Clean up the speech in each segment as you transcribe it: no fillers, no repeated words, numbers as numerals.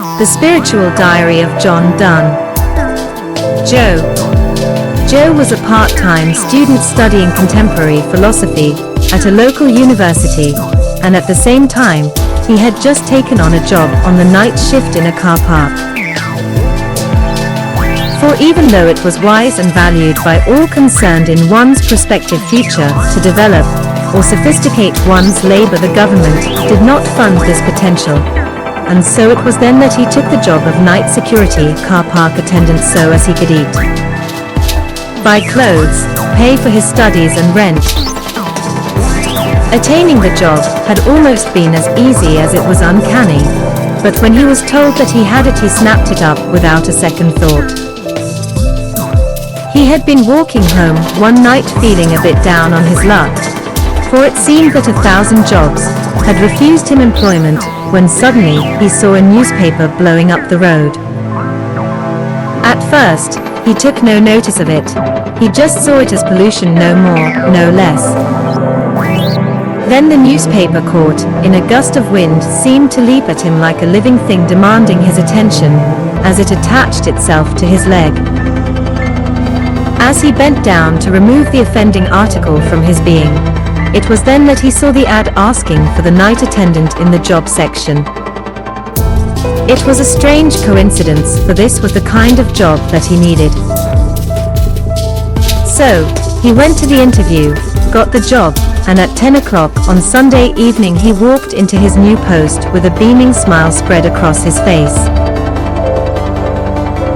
The Spiritual Diary of Jon Dunn. Joe was a part-time student studying contemporary philosophy at a local university, and at the same time, he had just taken on a job on the night shift in a car park. For even though it was wise and valued by all concerned in one's prospective future to develop or sophisticate one's labor, the government did not fund this potential. And so it was then that he took the job of night security car park attendant so as he could eat, buy clothes, pay for his studies and rent. Attaining the job had almost been as easy as it was uncanny, but when he was told that he had it, he snapped it up without a second thought. He had been walking home one night feeling a bit down on his luck, for it seemed that 1,000 jobs had refused him employment, when suddenly he saw a newspaper blowing up the road. At first, he took no notice of it. He just saw it as pollution, no more, no less. Then the newspaper caught in a gust of wind seemed to leap at him like a living thing demanding his attention, as it attached itself to his leg. As he bent down to remove the offending article from his being, it was then that he saw the ad asking for the night attendant in the job section. It was a strange coincidence, for this was the kind of job that he needed. So, he went to the interview, got the job, and at 10 o'clock on Sunday evening he walked into his new post with a beaming smile spread across his face.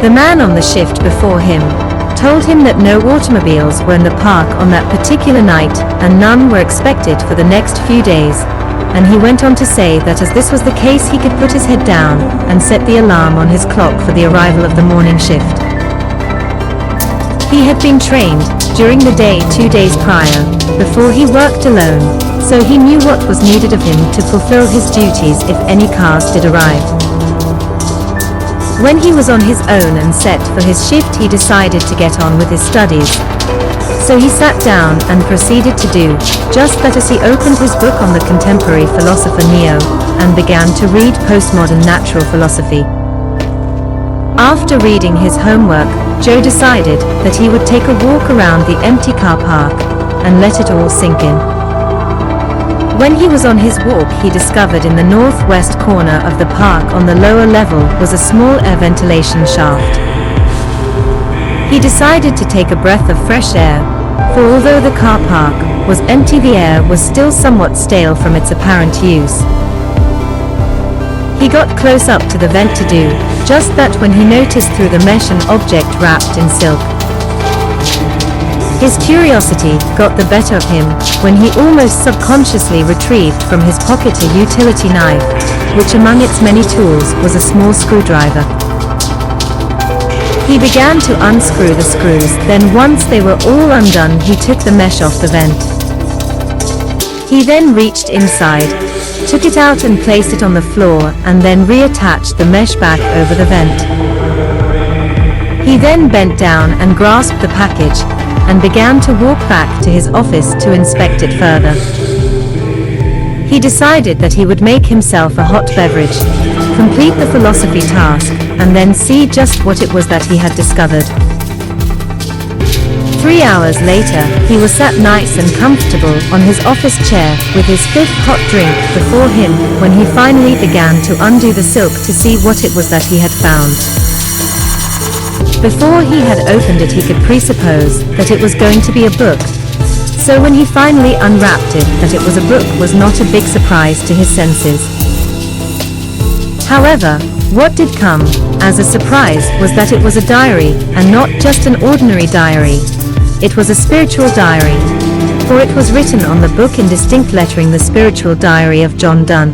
The man on the shift before him told him that no automobiles were in the park on that particular night, and none were expected for the next few days, and he went on to say that as this was the case he could put his head down and set the alarm on his clock for the arrival of the morning shift. He had been trained during the day 2 days prior, before he worked alone, so he knew what was needed of him to fulfill his duties if any cars did arrive. When he was on his own and set for his shift, he decided to get on with his studies. So he sat down and proceeded to do just that as he opened his book on the contemporary philosopher Neo and began to read postmodern natural philosophy. After reading his homework, Joe decided that he would take a walk around the empty car park and let it all sink in. When he was on his walk, he discovered in the northwest corner of the park on the lower level was a small air ventilation shaft. He decided to take a breath of fresh air, for although the car park was empty, the air was still somewhat stale from its apparent use. He got close up to the vent to do just that when he noticed through the mesh an object wrapped in silk. His curiosity got the better of him when he almost subconsciously retrieved from his pocket a utility knife, which among its many tools was a small screwdriver. He began to unscrew the screws, then once they were all undone he took the mesh off the vent. He then reached inside, took it out and placed it on the floor, and then reattached the mesh back over the vent. He then bent down and grasped the package, and began to walk back to his office to inspect it further. He decided that he would make himself a hot beverage, complete the philosophy task, and then see just what it was that he had discovered. 3 hours later, he was sat nice and comfortable on his office chair with his 5th hot drink before him when he finally began to undo the silk to see what it was that he had found. Before he had opened it, he could presuppose that it was going to be a book. So when he finally unwrapped it, that it was a book was not a big surprise to his senses. However, what did come as a surprise was that it was a diary, and not just an ordinary diary. It was a spiritual diary, for it was written on the book in distinct lettering, The Spiritual Diary of Jon Dunn.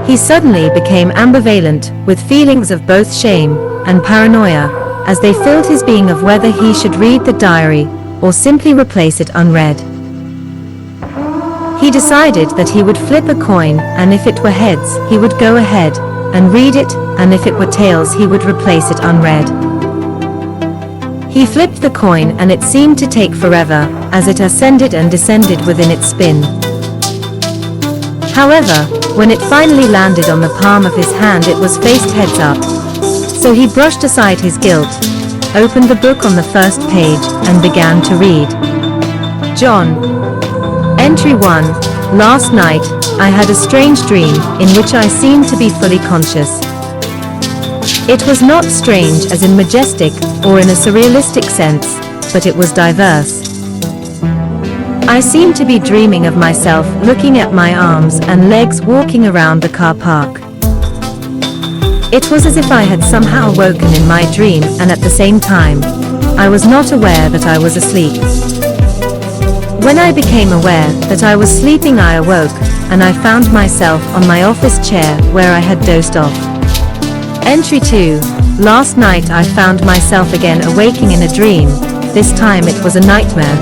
He suddenly became ambivalent, with feelings of both shame and paranoia, as they filled his being of whether he should read the diary, or simply replace it unread. He decided that he would flip a coin, and if it were heads, he would go ahead and read it, and if it were tails, he would replace it unread. He flipped the coin, and it seemed to take forever, as it ascended and descended within its spin. However, When it finally landed on the palm of his hand, it was faced heads up. So he brushed aside his guilt, opened the book on the first page, and began to read. Jon. Entry 1. Last night, I had a strange dream, in which I seemed to be fully conscious. It was not strange as in majestic, or in a surrealistic sense, but it was diverse. I seemed to be dreaming of myself looking at my arms and legs walking around the car park. It was as if I had somehow woken in my dream, and at the same time, I was not aware that I was asleep. When I became aware that I was sleeping, I awoke, and I found myself on my office chair where I had dozed off. Entry 2. Last night I found myself again awaking in a dream. This time it was a nightmare.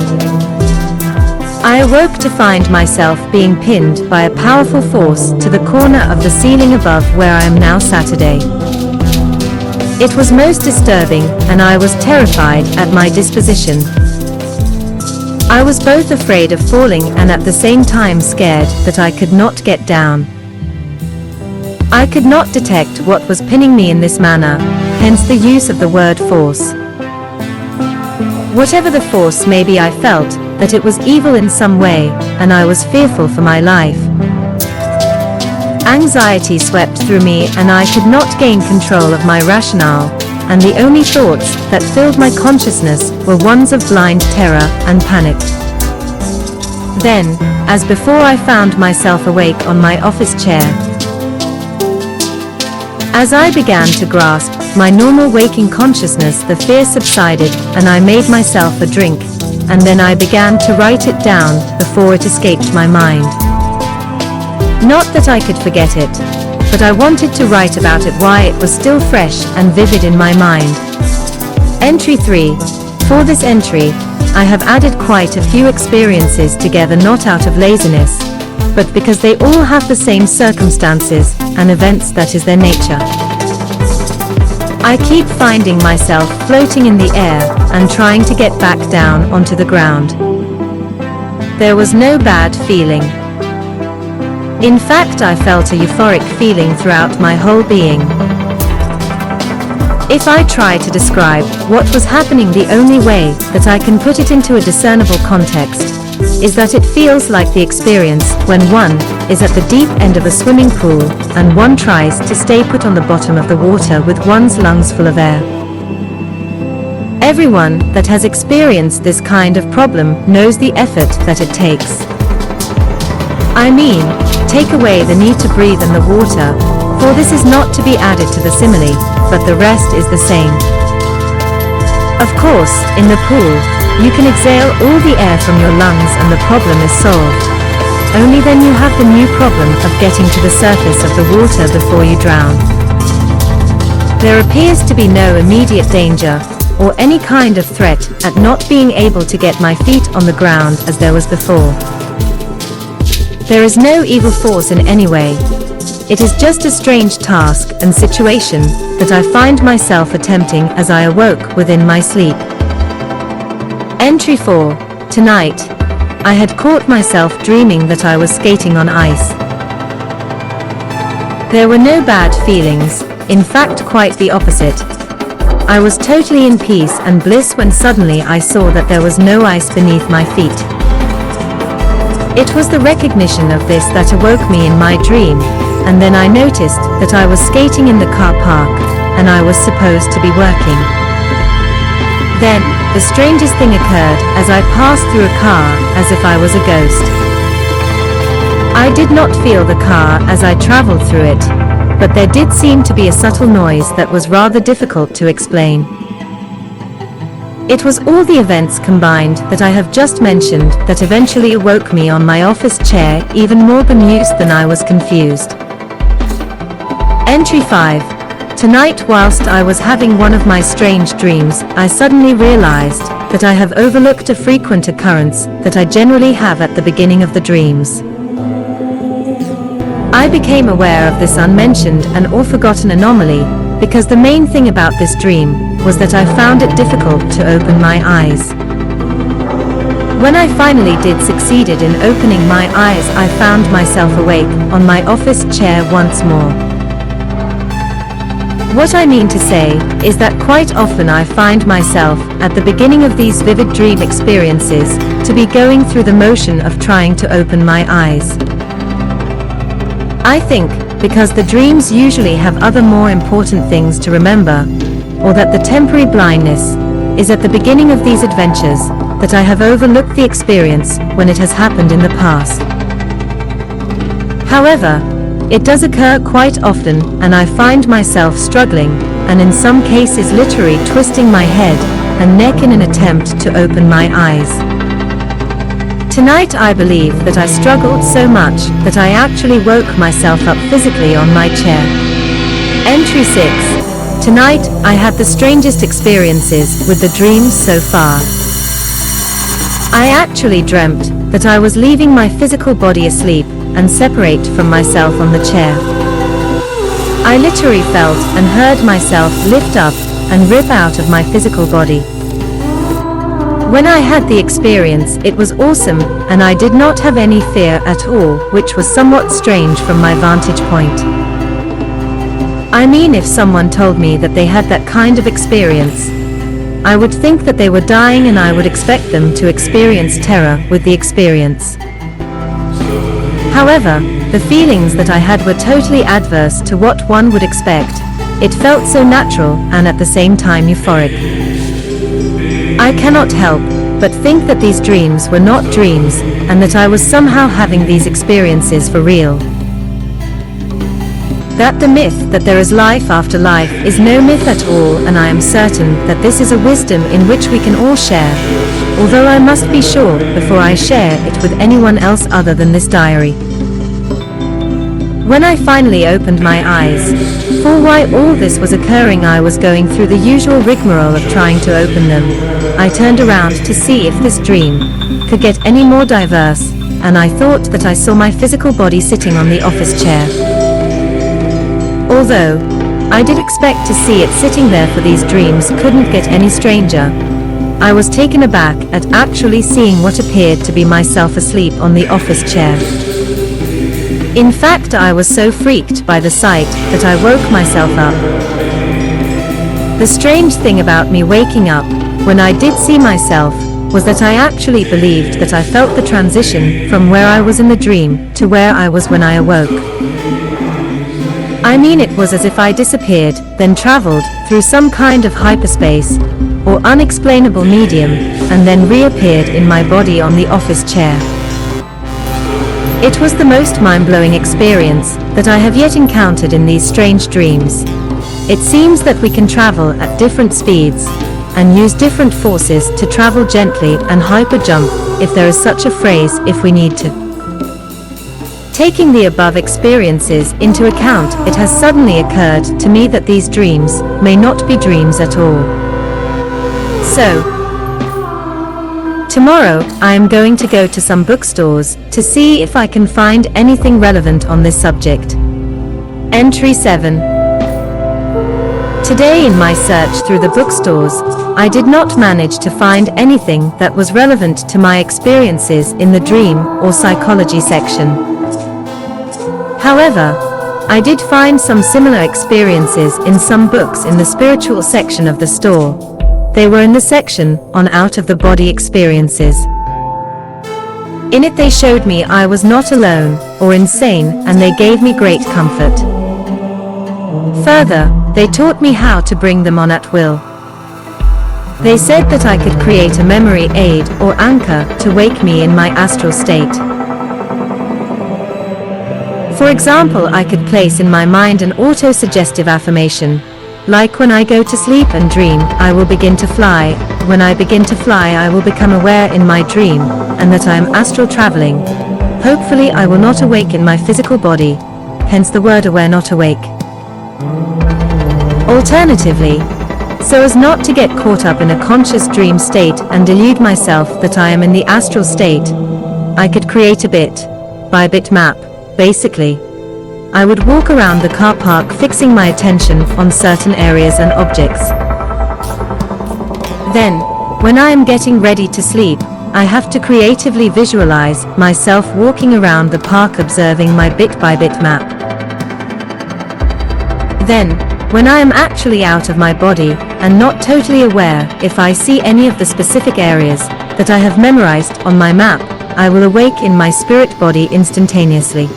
I awoke to find myself being pinned by a powerful force to the corner of the ceiling above where I am now Saturday. It was most disturbing, and I was terrified at my disposition. I was both afraid of falling and at the same time scared that I could not get down. I could not detect what was pinning me in this manner, hence the use of the word force. Whatever the force may be, I felt that it was evil in some way, and I was fearful for my life. Anxiety swept through me, and I could not gain control of my rationale, and the only thoughts that filled my consciousness were ones of blind terror and panic. Then, as before, I found myself awake on my office chair. As I began to grasp my normal waking consciousness, the fear subsided, and I made myself a drink, and then I began to write it down before it escaped my mind. Not that I could forget it, but I wanted to write about it while it was still fresh and vivid in my mind. Entry 3. For this entry, I have added quite a few experiences together, not out of laziness, but because they all have the same circumstances and events, that is their nature. I keep finding myself floating in the air and trying to get back down onto the ground. There was no bad feeling. In fact, I felt a euphoric feeling throughout my whole being. If I try to describe what was happening, the only way that I can put it into a discernible context is that it feels like the experience when one is at the deep end of a swimming pool and one tries to stay put on the bottom of the water with one's lungs full of air. Everyone that has experienced this kind of problem knows the effort that it takes. I mean, take away the need to breathe in the water, for this is not to be added to the simile, but the rest is the same. Of course, in the pool, you can exhale all the air from your lungs and the problem is solved. Only then you have the new problem of getting to the surface of the water before you drown. There appears to be no immediate danger, or any kind of threat at not being able to get my feet on the ground as there was before. There is no evil force in any way. It is just a strange task and situation that I find myself attempting as I awoke within my sleep. Entry 4. Tonight, I had caught myself dreaming that I was skating on ice. There were no bad feelings, in fact quite the opposite. I was totally in peace and bliss when suddenly I saw that there was no ice beneath my feet. It was the recognition of this that awoke me in my dream, and then I noticed that I was skating in the car park, and I was supposed to be working. Then, the strangest thing occurred as I passed through a car as if I was a ghost. I did not feel the car as I traveled through it, but there did seem to be a subtle noise that was rather difficult to explain. It was all the events combined that I have just mentioned that eventually awoke me on my office chair, even more bemused than I was confused. Entry 5. Tonight, whilst I was having one of my strange dreams, I suddenly realized that I have overlooked a frequent occurrence that I generally have at the beginning of the dreams. I became aware of this unmentioned and or forgotten anomaly because the main thing about this dream was that I found it difficult to open my eyes. When I finally did succeeded in opening my eyes, I found myself awake, on my office chair once more. What I mean to say, is that quite often I find myself, at the beginning of these vivid dream experiences, to be going through the motion of trying to open my eyes. I think, because the dreams usually have other more important things to remember, or that the temporary blindness is at the beginning of these adventures, that I have overlooked the experience when it has happened in the past. However, it does occur quite often, and I find myself struggling, and in some cases literally twisting my head and neck in an attempt to open my eyes. Tonight I believe that I struggled so much that I actually woke myself up physically on my chair. Entry 6. Tonight, I had the strangest experiences with the dreams so far. I actually dreamt that I was leaving my physical body asleep and separate from myself on the chair. I literally felt and heard myself lift up and rip out of my physical body. When I had the experience, it was awesome, and I did not have any fear at all, which was somewhat strange from my vantage point. I mean, if someone told me that they had that kind of experience, I would think that they were dying, and I would expect them to experience terror with the experience. However, the feelings that I had were totally adverse to what one would expect. It felt so natural and at the same time euphoric. I cannot help but think that these dreams were not dreams, and that I was somehow having these experiences for real. That the myth that there is life after life is no myth at all, and I am certain that this is a wisdom in which we can all share, although I must be sure before I share it with anyone else other than this diary. When I finally opened my eyes, for while all this was occurring I was going through the usual rigmarole of trying to open them. I turned around to see if this dream could get any more diverse, and I thought that I saw my physical body sitting on the office chair. Although I did expect to see it sitting there, for these dreams couldn't get any stranger, I was taken aback at actually seeing what appeared to be myself asleep on the office chair. In fact, I was so freaked by the sight that I woke myself up. The strange thing about me waking up, when I did see myself, was that I actually believed that I felt the transition from where I was in the dream to where I was when I awoke. I mean, it was as if I disappeared, then traveled through some kind of hyperspace or unexplainable medium, and then reappeared in my body on the office chair. It was the most mind-blowing experience that I have yet encountered in these strange dreams. It seems that we can travel at different speeds and use different forces to travel gently and hyper-jump, if there is such a phrase, if we need to. Taking the above experiences into account, it has suddenly occurred to me that these dreams may not be dreams at all. So, tomorrow, I am going to go to some bookstores to see if I can find anything relevant on this subject. Entry 7. Today, in my search through the bookstores, I did not manage to find anything that was relevant to my experiences in the dream or psychology section. However, I did find some similar experiences in some books in the spiritual section of the store. They were in the section on out-of-the-body experiences. In it they showed me I was not alone or insane, and they gave me great comfort. Further, they taught me how to bring them on at will. They said that I could create a memory aid or anchor to wake me in my astral state. For example, I could place in my mind an auto-suggestive affirmation, like, when I go to sleep and dream, I will begin to fly. When I begin to fly, I will become aware in my dream, and that I am astral traveling. Hopefully I will not awake in my physical body, hence the word aware, not awake. Alternatively, so as not to get caught up in a conscious dream state and delude myself that I am in the astral state, I could create a bit by bit map, basically. I would walk around the car park fixing my attention on certain areas and objects. Then, when I am getting ready to sleep, I have to creatively visualize myself walking around the park observing my bit-by-bit map. Then, when I am actually out of my body, and not totally aware if I see any of the specific areas that I have memorized on my map, I will awake in my spirit body instantaneously.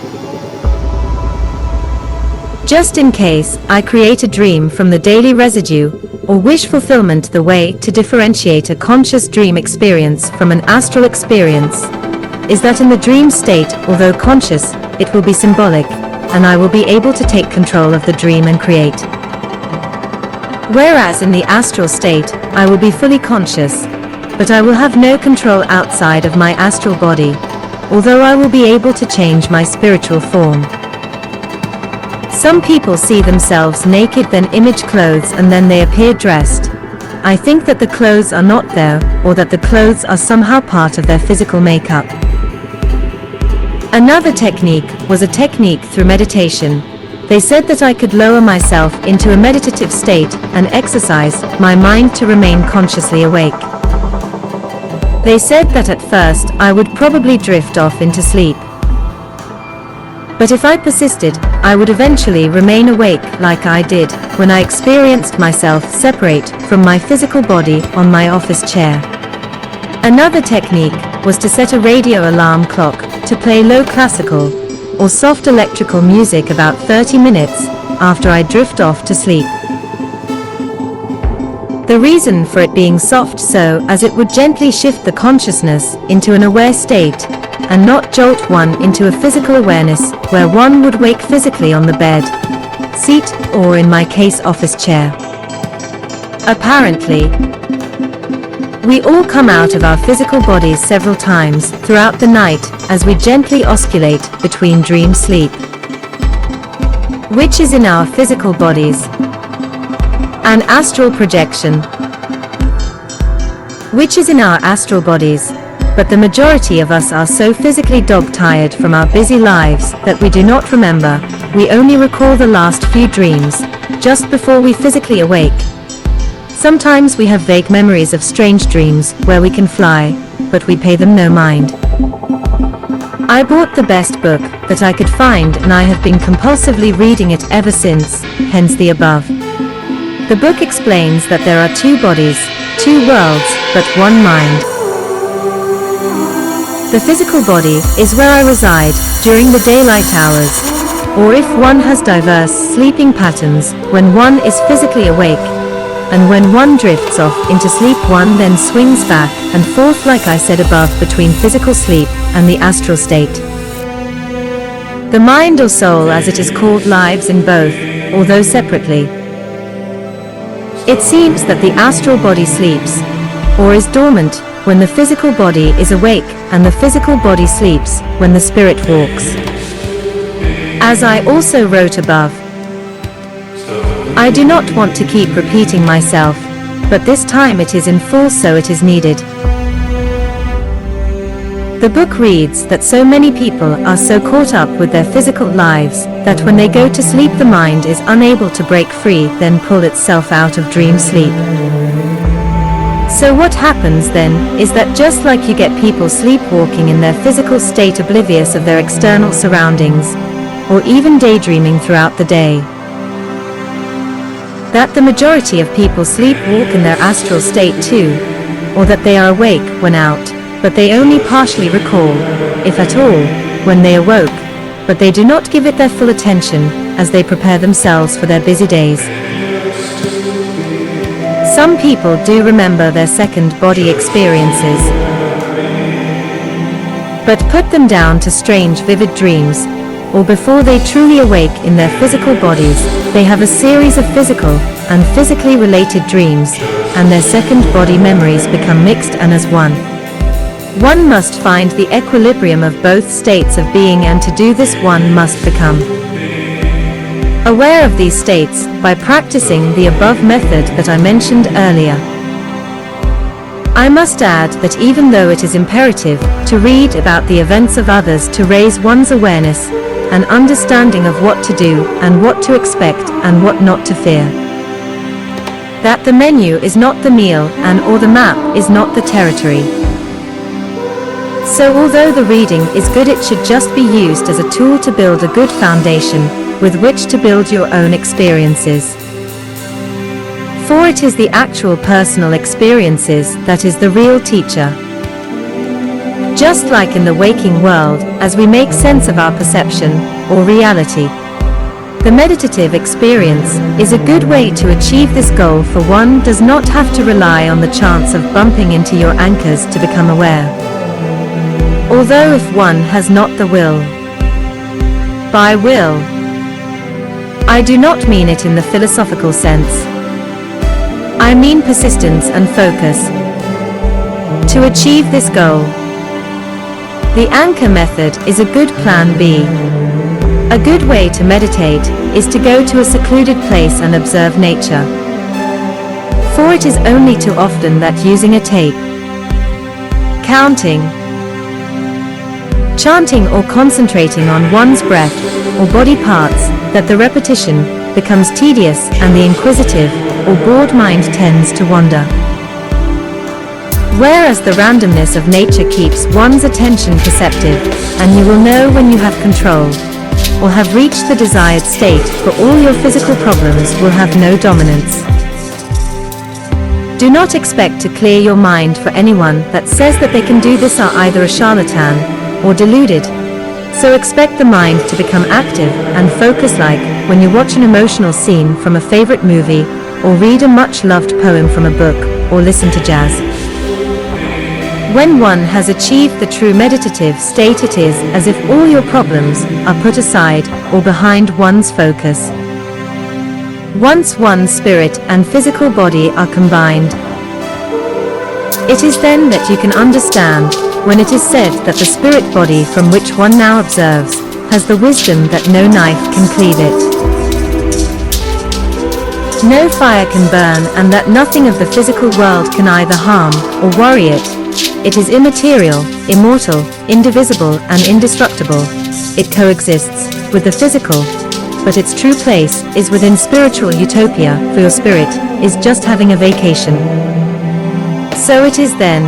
Just in case I create a dream from the daily residue, or wish fulfillment, the way to differentiate a conscious dream experience from an astral experience is that in the dream state, although conscious, it will be symbolic, and I will be able to take control of the dream and create. Whereas in the astral state, I will be fully conscious, but I will have no control outside of my astral body, although I will be able to change my spiritual form. Some people see themselves naked, then image clothes, and then they appear dressed. I think that the clothes are not there, or that the clothes are somehow part of their physical makeup. Another technique was a technique through meditation. They said that I could lower myself into a meditative state and exercise my mind to remain consciously awake. They said that at first I would probably drift off into sleep. But if I persisted, I would eventually remain awake like I did when I experienced myself separate from my physical body on my office chair. Another technique was to set a radio alarm clock to play low classical or soft electrical music about 30 minutes after I drift off to sleep. The reason for it being soft so as it would gently shift the consciousness into an aware state and not jolt one into a physical awareness where one would wake physically on the bed, seat, or in my case office chair. Apparently, we all come out of our physical bodies several times throughout the night as we gently oscillate between dream sleep, which is in our physical bodies, and astral projection, which is in our astral bodies. But the majority of us are so physically dog-tired from our busy lives that we do not remember, we only recall the last few dreams, just before we physically awake. Sometimes we have vague memories of strange dreams where we can fly, but we pay them no mind. I bought the best book that I could find and I have been compulsively reading it ever since, hence the above. The book explains that there are two bodies, two worlds, but one mind. The physical body is where I reside during the daylight hours, or if one has diverse sleeping patterns, when one is physically awake, and when one drifts off into sleep one then swings back and forth like I said above between physical sleep and the astral state. The mind or soul as it is called lives in both, although separately. It seems that the astral body sleeps, or is dormant, when the physical body is awake, and the physical body sleeps when the spirit walks. As I also wrote above, I do not want to keep repeating myself, but this time it is in full so it is needed. The book reads that so many people are so caught up with their physical lives that when they go to sleep the mind is unable to break free, then pull itself out of dream sleep. So what happens then is that just like you get people sleepwalking in their physical state oblivious of their external surroundings, or even daydreaming throughout the day, that the majority of people sleepwalk in their astral state too, or that they are awake when out, but they only partially recall, if at all, when they awoke, but they do not give it their full attention as they prepare themselves for their busy days. Some people do remember their second body experiences, but put them down to strange vivid dreams, or before they truly awake in their physical bodies, they have a series of physical and physically related dreams, and their second body memories become mixed and as one. One must find the equilibrium of both states of being, and to do this one must become aware of these states by practicing the above method that I mentioned earlier. I must add that even though it is imperative to read about the events of others to raise one's awareness and understanding of what to do and what to expect and what not to fear, that the menu is not the meal and or the map is not the territory. So although the reading is good, it should just be used as a tool to build a good foundation with which to build your own experiences. For it is the actual personal experiences that is the real teacher. Just like in the waking world, as we make sense of our perception, or reality, the meditative experience is a good way to achieve this goal, for one does not have to rely on the chance of bumping into your anchors to become aware. Although if one has not the will. By will, I do not mean it in the philosophical sense. I mean persistence and focus. To achieve this goal, the anchor method is a good plan B. A good way to meditate is to go to a secluded place and observe nature. For it is only too often that using a tape, counting, chanting or concentrating on one's breath or body parts, that the repetition becomes tedious and the inquisitive or bored mind tends to wander. Whereas the randomness of nature keeps one's attention perceptive, and you will know when you have control, or have reached the desired state, for all your physical problems will have no dominance. Do not expect to clear your mind, for anyone that says that they can do this are either a charlatan or deluded. So expect the mind to become active and focus, like when you watch an emotional scene from a favorite movie, or read a much-loved poem from a book, or listen to jazz. When one has achieved the true meditative state, it is as if all your problems are put aside or behind one's focus. Once one's spirit and physical body are combined, it is then that you can understand when it is said that the spirit body from which one now observes has the wisdom that no knife can cleave it. No fire can burn, and that nothing of the physical world can either harm or worry it. It is immaterial, immortal, indivisible, and indestructible. It coexists with the physical, but its true place is within spiritual utopia, for your spirit is just having a vacation. So it is then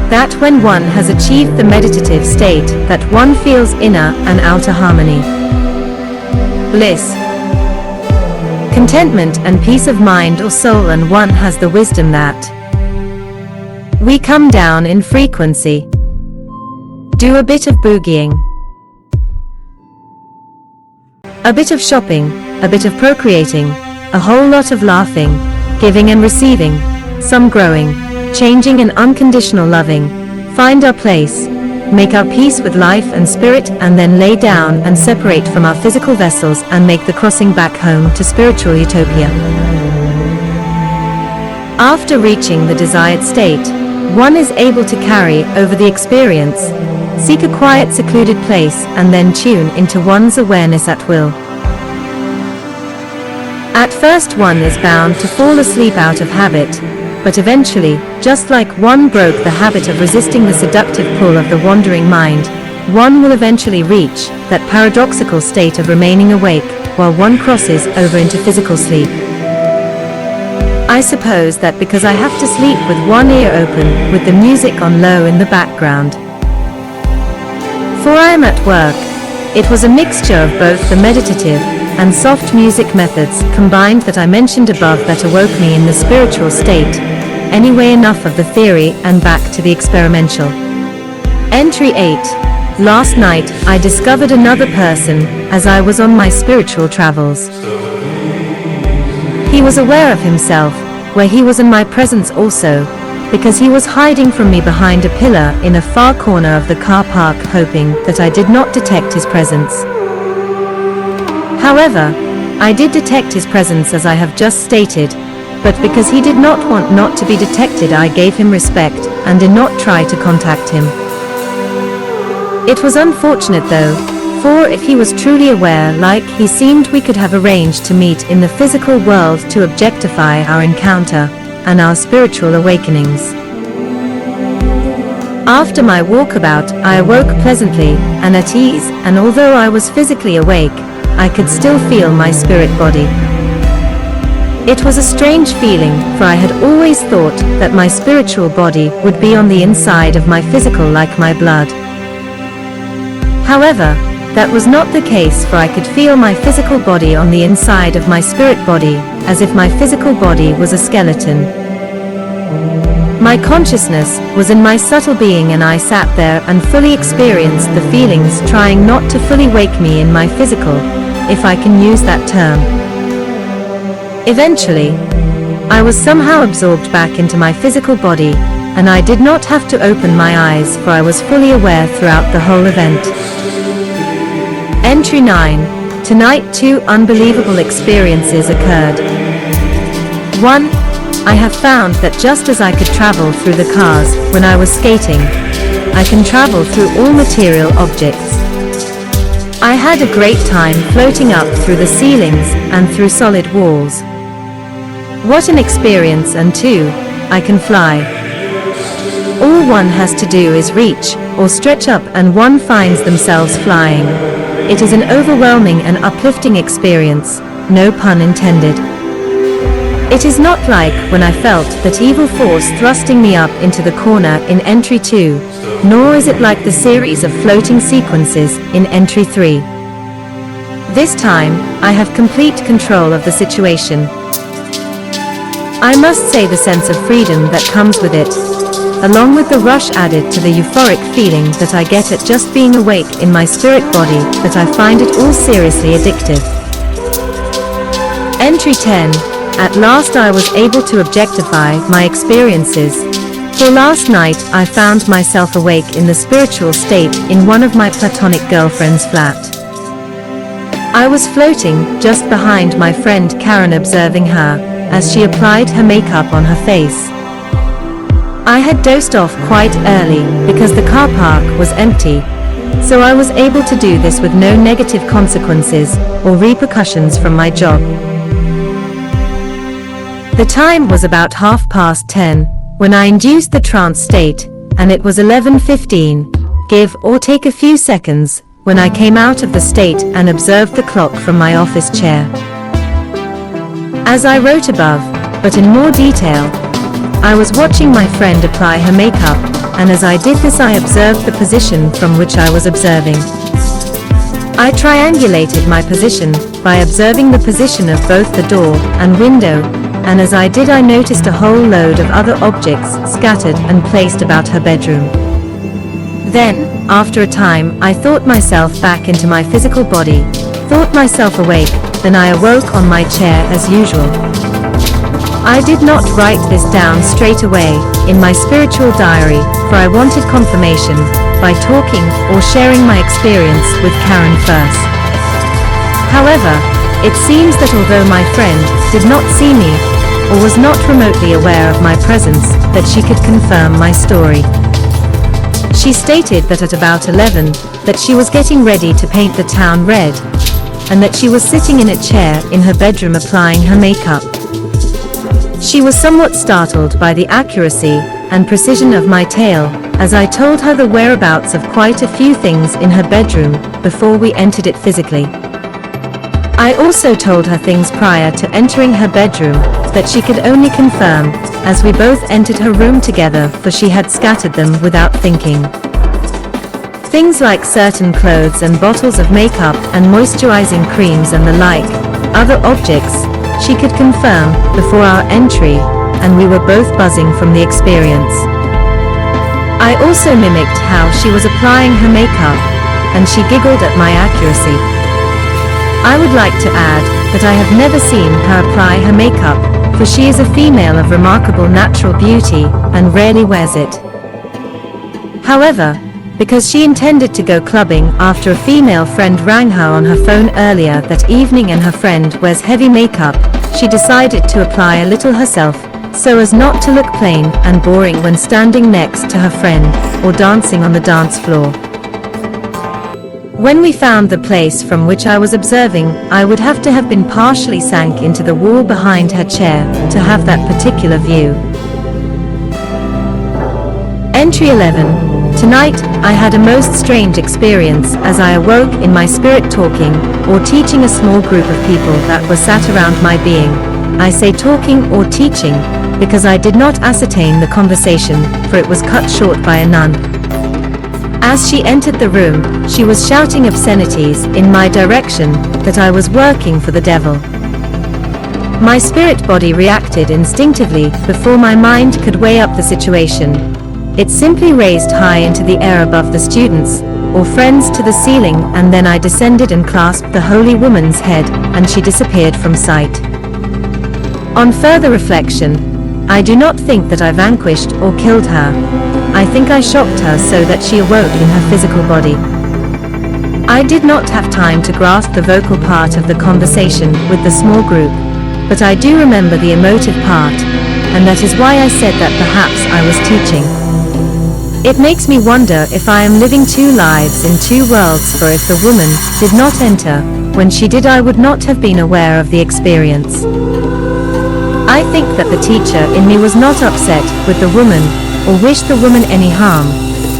that when one has achieved the meditative state, that one feels inner and outer harmony, bliss, contentment and peace of mind or soul, and one has the wisdom that we come down in frequency. Do a bit of boogieing, a bit of shopping, a bit of procreating, a whole lot of laughing, giving and receiving, some growing, changing and unconditional loving, find our place, make our peace with life and spirit, and then lay down and separate from our physical vessels and make the crossing back home to spiritual utopia. After reaching the desired state, one is able to carry over the experience, seek a quiet, secluded place, and then tune into one's awareness at will. At first one is bound to fall asleep out of habit, but eventually, just like one broke the habit of resisting the seductive pull of the wandering mind, one will eventually reach that paradoxical state of remaining awake while one crosses over into physical sleep. I suppose that because I have to sleep with one ear open, with the music on low in the background. For I am at work, it was a mixture of both the meditative and soft music methods combined that I mentioned above that awoke me in the spiritual state. Anyway, enough of the theory and back to the experimental. Entry 8. Last night, I discovered another person as I was on my spiritual travels. He was aware of himself, where he was in my presence also, because he was hiding from me behind a pillar in a far corner of the car park, hoping that I did not detect his presence. However, I did detect his presence as I have just stated, but because he did not want not to be detected, I gave him respect and did not try to contact him. It was unfortunate though, for if he was truly aware like he seemed, we could have arranged to meet in the physical world to objectify our encounter and our spiritual awakenings. After my walkabout, I awoke pleasantly and at ease, and although I was physically awake, I could still feel my spirit body. It was a strange feeling, for I had always thought that my spiritual body would be on the inside of my physical like my blood. However, that was not the case, for I could feel my physical body on the inside of my spirit body, as if my physical body was a skeleton. My consciousness was in my subtle being, and I sat there and fully experienced the feelings, trying not to fully wake me in my physical, if I can use that term. Eventually, I was somehow absorbed back into my physical body, and I did not have to open my eyes, for I was fully aware throughout the whole event. Entry 9. Tonight 2 unbelievable experiences occurred. 1. I have found that just as I could travel through the cars when I was skating, I can travel through all material objects. I had a great time floating up through the ceilings and through solid walls. What an experience! And 2. I can fly. All one has to do is reach or stretch up and one finds themselves flying. It is an overwhelming and uplifting experience, no pun intended. It is not like when I felt that evil force thrusting me up into the corner in Entry 2, nor is it like the series of floating sequences in Entry 3. This time, I have complete control of the situation. I must say the sense of freedom that comes with it, along with the rush added to the euphoric feeling that I get at just being awake in my spirit body, that I find it all seriously addictive. Entry 10. At last I was able to objectify my experiences. For last night I found myself awake in the spiritual state in one of my platonic girlfriend's flat. I was floating just behind my friend Karen, observing her as she applied her makeup on her face. I had dozed off quite early because the car park was empty, so I was able to do this with no negative consequences or repercussions from my job. The time was about 10:30 when I induced the trance state, and it was 11:15, give or take a few seconds, when I came out of the state and observed the clock from my office chair. As I wrote above, but in more detail, I was watching my friend apply her makeup, and as I did this I observed the position from which I was observing. I triangulated my position by observing the position of both the door and window, and as I did I noticed a whole load of other objects scattered and placed about her bedroom. Then, after a time, I thought myself back into my physical body, thought myself awake, then I awoke on my chair as usual. I did not write this down straight away in my spiritual diary, for I wanted confirmation by talking or sharing my experience with Karen first. However, it seems that although my friend did not see me or was not remotely aware of my presence, that she could confirm my story. She stated that at about 11, that she was getting ready to paint the town red, and that she was sitting in a chair in her bedroom applying her makeup. She was somewhat startled by the accuracy and precision of my tale, as I told her the whereabouts of quite a few things in her bedroom before we entered it physically. I also told her things prior to entering her bedroom that she could only confirm, as we both entered her room together, for she had scattered them without thinking. Things like certain clothes and bottles of makeup and moisturizing creams and the like, other objects, she could confirm before our entry, and we were both buzzing from the experience. I also mimicked how she was applying her makeup, and she giggled at my accuracy. I would like to add that I have never seen her apply her makeup, for she is a female of remarkable natural beauty and rarely wears it. However, because she intended to go clubbing after a female friend rang her on her phone earlier that evening and her friend wears heavy makeup, she decided to apply a little herself, so as not to look plain and boring when standing next to her friend or dancing on the dance floor. When we found the place from which I was observing, I would have to have been partially sank into the wall behind her chair to have that particular view. Entry 11. Tonight, I had a most strange experience as I awoke in my spirit talking or teaching a small group of people that were sat around my being. I say talking or teaching, because I did not ascertain the conversation, for it was cut short by a nun. As she entered the room, she was shouting obscenities in my direction, that I was working for the devil. My spirit body reacted instinctively before my mind could weigh up the situation. It simply raised high into the air above the students, or friends, to the ceiling, and then I descended and clasped the holy woman's head, and she disappeared from sight. On further reflection, I do not think that I vanquished or killed her. I think I shocked her so that she awoke in her physical body. I did not have time to grasp the vocal part of the conversation with the small group, but I do remember the emotive part, and that is why I said that perhaps I was teaching. It makes me wonder if I am living two lives in two worlds, for if the woman did not enter, when she did, I would not have been aware of the experience. I think that the teacher in me was not upset with the woman, or wished the woman any harm.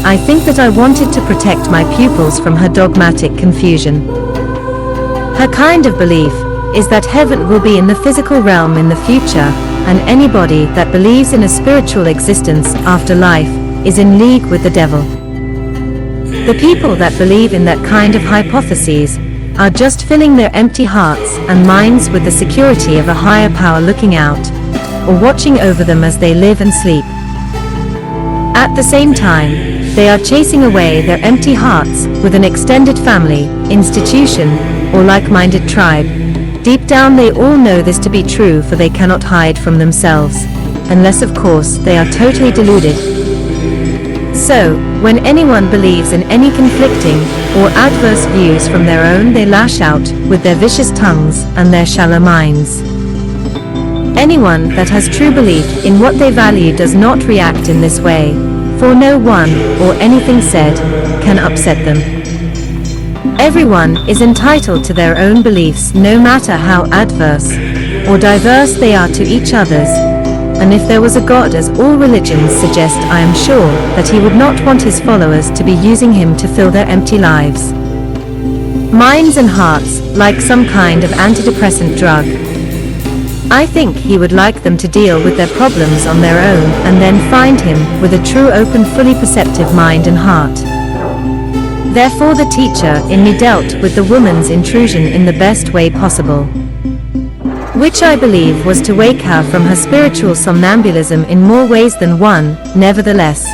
I think that I wanted to protect my pupils from her dogmatic confusion. Her kind of belief is that heaven will be in the physical realm in the future, and anybody that believes in a spiritual existence after life is in league with the devil. The people that believe in that kind of hypotheses are just filling their empty hearts and minds with the security of a higher power looking out, or watching over them as they live and sleep. At the same time, they are chasing away their empty hearts with an extended family, institution, or like-minded tribe. Deep down they all know this to be true, for they cannot hide from themselves, unless of course they are totally deluded. So, when anyone believes in any conflicting or adverse views from their own, they lash out with their vicious tongues and their shallow minds. Anyone that has true belief in what they value does not react in this way, for no one or anything said can upset them. Everyone is entitled to their own beliefs, no matter how adverse or diverse they are to each other's. And if there was a God, as all religions suggest, I am sure that he would not want his followers to be using him to fill their empty lives, minds and hearts, like some kind of antidepressant drug. I think he would like them to deal with their problems on their own, and then find him with a true, open, fully perceptive mind and heart. Therefore the teacher in me dealt with the woman's intrusion in the best way possible, which I believe was to wake her from her spiritual somnambulism in more ways than one. Nevertheless,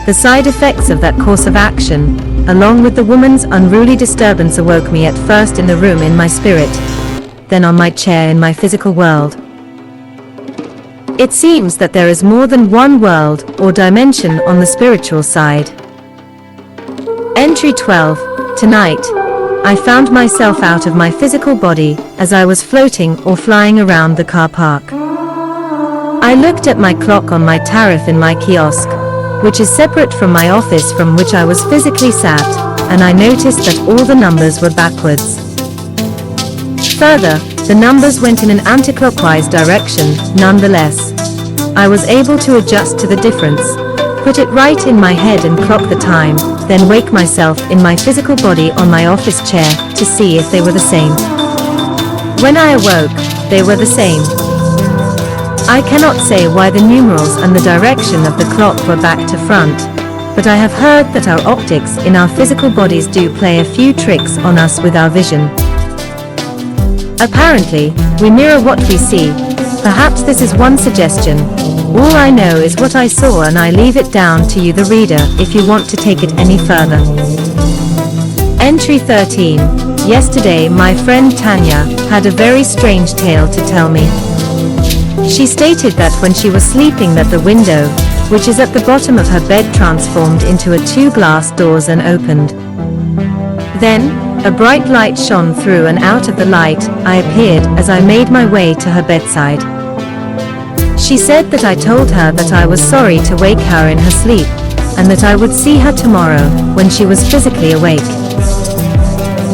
the side effects of that course of action, along with the woman's unruly disturbance, awoke me at first in the room in my spirit, then on my chair in my physical world. It seems that there is more than one world or dimension on the spiritual side. Entry 12. Tonight, I found myself out of my physical body as I was floating or flying around the car park. I looked at my clock on my tariff in my kiosk, which is separate from my office from which I was physically sat, and I noticed that all the numbers were backwards. Further, the numbers went in an anti-clockwise direction. Nonetheless, I was able to adjust to the difference, put it right in my head and clock the time, then wake myself in my physical body on my office chair to see if they were the same. When I awoke, they were the same. I cannot say why the numerals and the direction of the clock were back to front, but I have heard that our optics in our physical bodies do play a few tricks on us with our vision. Apparently, we mirror what we see. Perhaps this is one suggestion. All I know is what I saw, and I leave it down to you, the reader, if you want to take it any further. Entry 13. Yesterday my friend Tanya had a very strange tale to tell me. She stated that when she was sleeping that the window, which is at the bottom of her bed, transformed into a two glass doors and opened. Then, a bright light shone through, and out of the light, I appeared as I made my way to her bedside. She said that I told her that I was sorry to wake her in her sleep, and that I would see her tomorrow, when she was physically awake.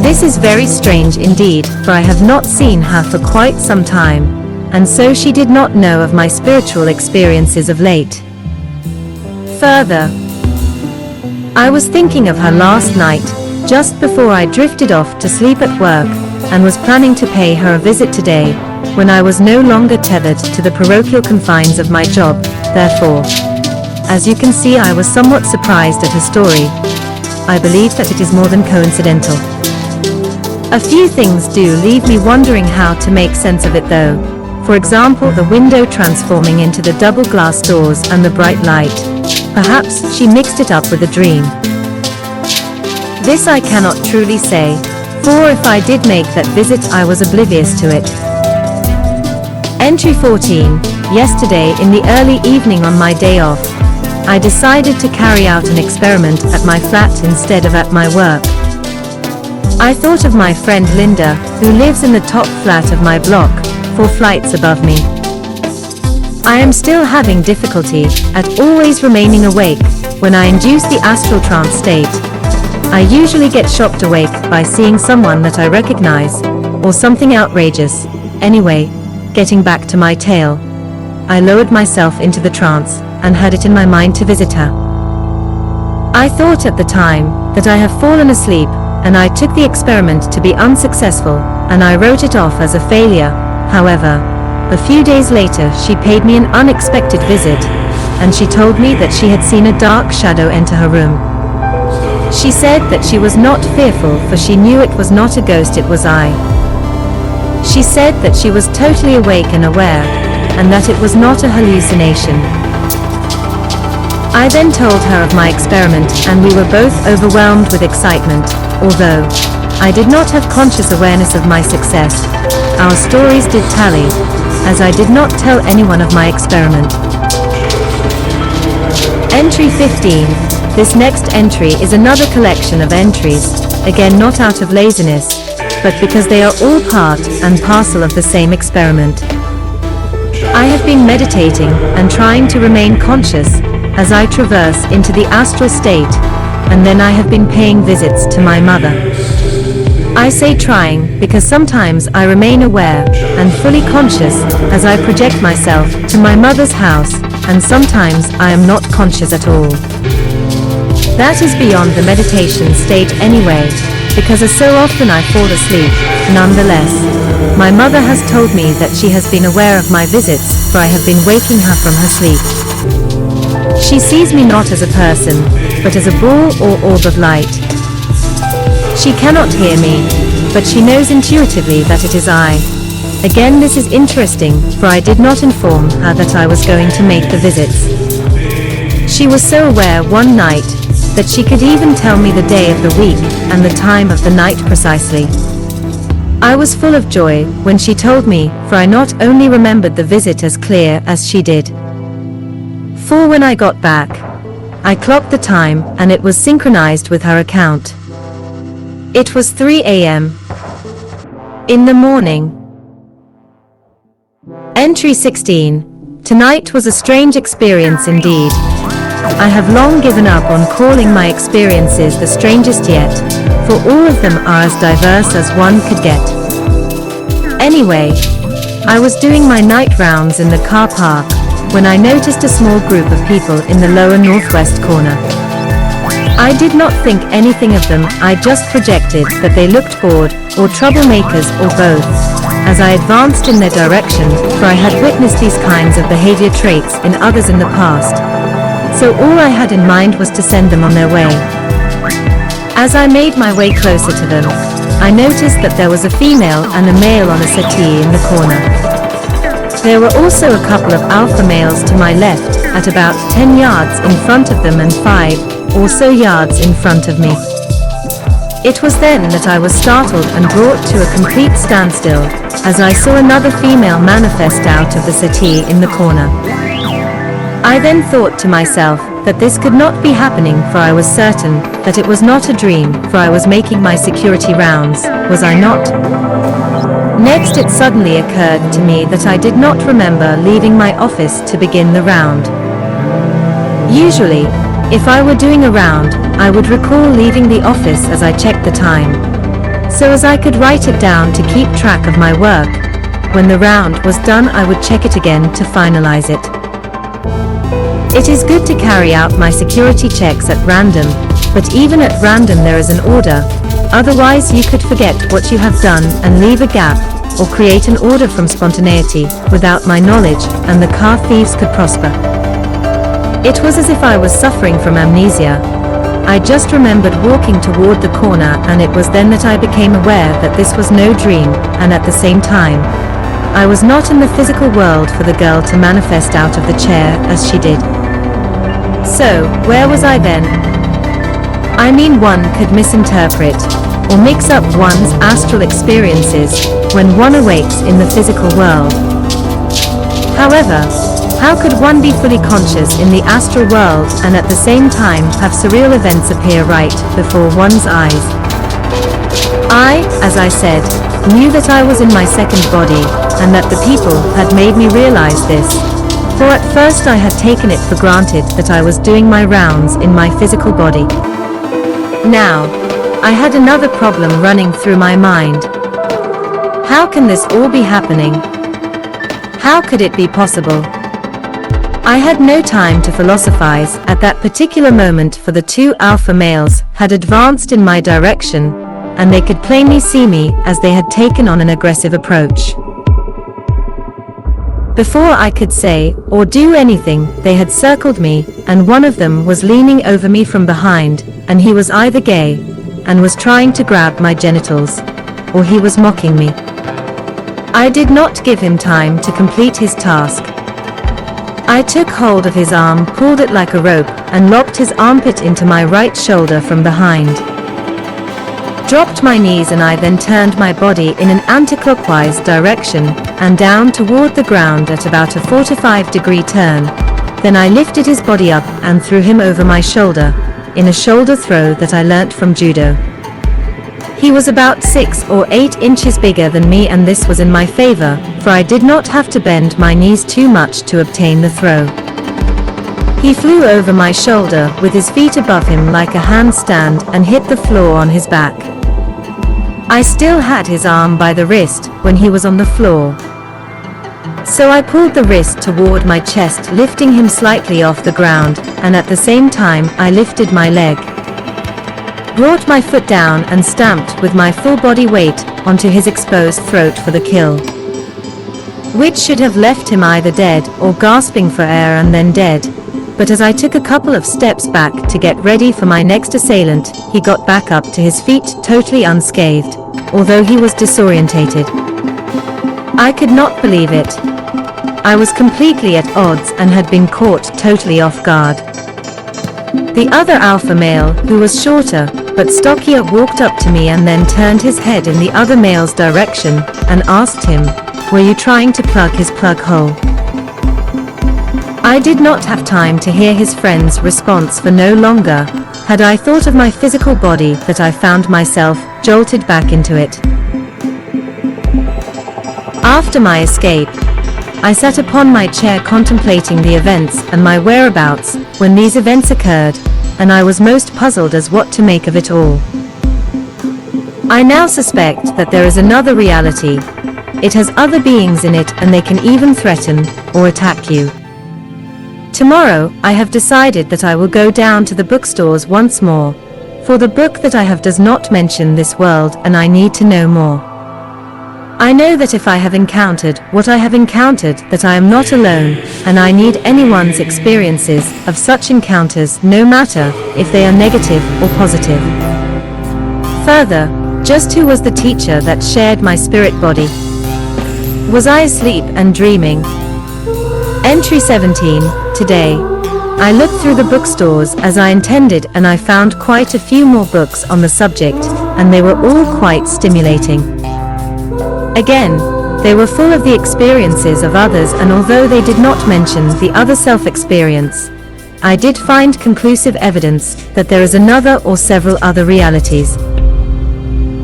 This is very strange indeed, for I have not seen her for quite some time, and so she did not know of my spiritual experiences of late. Further, I was thinking of her last night, just before I drifted off to sleep at work, and was planning to pay her a visit today, when I was no longer tethered to the parochial confines of my job, therefore. As you can see, I was somewhat surprised at her story. I believe that it is more than coincidental. A few things do leave me wondering how to make sense of it though. For example, the window transforming into the double glass doors and the bright light. Perhaps she mixed it up with a dream. This I cannot truly say, for if I did make that visit, I was oblivious to it. Entry 14. Yesterday in the early evening on my day off, I decided to carry out an experiment at my flat instead of at my work. I thought of my friend Linda, who lives in the top flat of my block, 4 flights above me. I am still having difficulty at always remaining awake when I induce the astral trance state. I usually get shocked awake by seeing someone that I recognize, or something outrageous. Anyway, getting back to my tale, I lowered myself into the trance and had it in my mind to visit her. I thought at the time that I have fallen asleep, and I took the experiment to be unsuccessful, and I wrote it off as a failure. However, a few days later she paid me an unexpected visit, and she told me that she had seen a dark shadow enter her room. She said that she was not fearful, for she knew it was not a ghost, it was I. She said that she was totally awake and aware, and that it was not a hallucination. I then told her of my experiment, and we were both overwhelmed with excitement. Although I did not have conscious awareness of my success, our stories did tally, as I did not tell anyone of my experiment. Entry 15. This next entry is another collection of entries, again not out of laziness, but because they are all part and parcel of the same experiment. I have been meditating and trying to remain conscious as I traverse into the astral state, and then I have been paying visits to my mother. I say trying because sometimes I remain aware and fully conscious as I project myself to my mother's house, and sometimes I am not conscious at all. That is beyond the meditation state anyway, because so often I fall asleep. Nonetheless, my mother has told me that she has been aware of my visits, for I have been waking her from her sleep. She sees me not as a person, but as a ball or orb of light. She cannot hear me, but she knows intuitively that it is I. Again, this is interesting, for I did not inform her that I was going to make the visits. She was so aware one night that she could even tell me the day of the week and the time of the night precisely. I was full of joy when she told me, for I not only remembered the visit as clear as she did. For when I got back, I clocked the time and it was synchronized with her account. It was 3 a.m. in the morning. Entry 16. Tonight was a strange experience indeed. I have long given up on calling my experiences the strangest yet, for all of them are as diverse as one could get. Anyway, I was doing my night rounds in the car park when I noticed a small group of people in the lower northwest corner. I did not think anything of them, I just projected that they looked bored, or troublemakers, or both, as I advanced in their direction, for I had witnessed these kinds of behavior traits in others in the past. So all I had in mind was to send them on their way. As I made my way closer to them, I noticed that there was a female and a male on a settee in the corner. There were also a couple of alpha males to my left, at about 10 yards in front of them and 5 or so yards in front of me. It was then that I was startled and brought to a complete standstill, as I saw another female manifest out of the settee in the corner. I then thought to myself that this could not be happening, for I was certain that it was not a dream, for I was making my security rounds, was I not? Next it suddenly occurred to me that I did not remember leaving my office to begin the round. Usually, if I were doing a round, I would recall leaving the office as I checked the time, so as I could write it down to keep track of my work. When the round was done, I would check it again to finalize it. It is good to carry out my security checks at random, but even at random there is an order, otherwise you could forget what you have done and leave a gap, or create an order from spontaneity, without my knowledge, and the car thieves could prosper. It was as if I was suffering from amnesia. I just remembered walking toward the corner, and it was then that I became aware that this was no dream, and at the same time, I was not in the physical world for the girl to manifest out of the chair as she did. So, where was I then? I mean, one could misinterpret or mix up one's astral experiences when one awakes in the physical world. However, how could one be fully conscious in the astral world and at the same time have surreal events appear right before one's eyes? I, as I said, knew that I was in my second body, and that the people had made me realize this. For at first I had taken it for granted that I was doing my rounds in my physical body. Now, I had another problem running through my mind. How can this all be happening? How could it be possible? I had no time to philosophize at that particular moment, for the two alpha males had advanced in my direction, and they could plainly see me as they had taken on an aggressive approach. Before I could say or do anything, they had circled me, and one of them was leaning over me from behind, and he was either gay and was trying to grab my genitals, or he was mocking me. I did not give him time to complete his task. I took hold of his arm, pulled it like a rope, and locked his armpit into my right shoulder from behind. Dropped my knees, and I then turned my body in an anti-clockwise direction and down toward the ground at about a 45-degree turn. Then I lifted his body up and threw him over my shoulder, in a shoulder throw that I learnt from judo. He was about 6 or 8 inches bigger than me, and this was in my favor, for I did not have to bend my knees too much to obtain the throw. He flew over my shoulder with his feet above him like a handstand and hit the floor on his back. I still had his arm by the wrist when he was on the floor. So I pulled the wrist toward my chest, lifting him slightly off the ground, and at the same time I lifted my leg. Brought my foot down and stamped with my full body weight onto his exposed throat for the kill, which should have left him either dead or gasping for air and then dead. But as I took a couple of steps back to get ready for my next assailant, he got back up to his feet totally unscathed, although he was disorientated. I could not believe it. I was completely at odds and had been caught totally off guard. The other alpha male, who was shorter but stockier, walked up to me and then turned his head in the other male's direction and asked him, "Were you trying to plug his plug hole?" I did not have time to hear his friend's response, for no longer had I thought of my physical body that I found myself jolted back into it. After my escape, I sat upon my chair contemplating the events and my whereabouts when these events occurred, and I was most puzzled as what to make of it all. I now suspect that there is another reality. It has other beings in it, and they can even threaten or attack you. Tomorrow, I have decided that I will go down to the bookstores once more, for the book that I have does not mention this world, and I need to know more. I know that if I have encountered what I have encountered, that I am not alone, and I need anyone's experiences of such encounters, no matter if they are negative or positive. Further, just who was the teacher that shared my spirit body? Was I asleep and dreaming? Entry 17. Today, I looked through the bookstores as I intended, and I found quite a few more books on the subject, and they were all quite stimulating. Again, they were full of the experiences of others, and although they did not mention the other self-experience, I did find conclusive evidence that there is another or several other realities.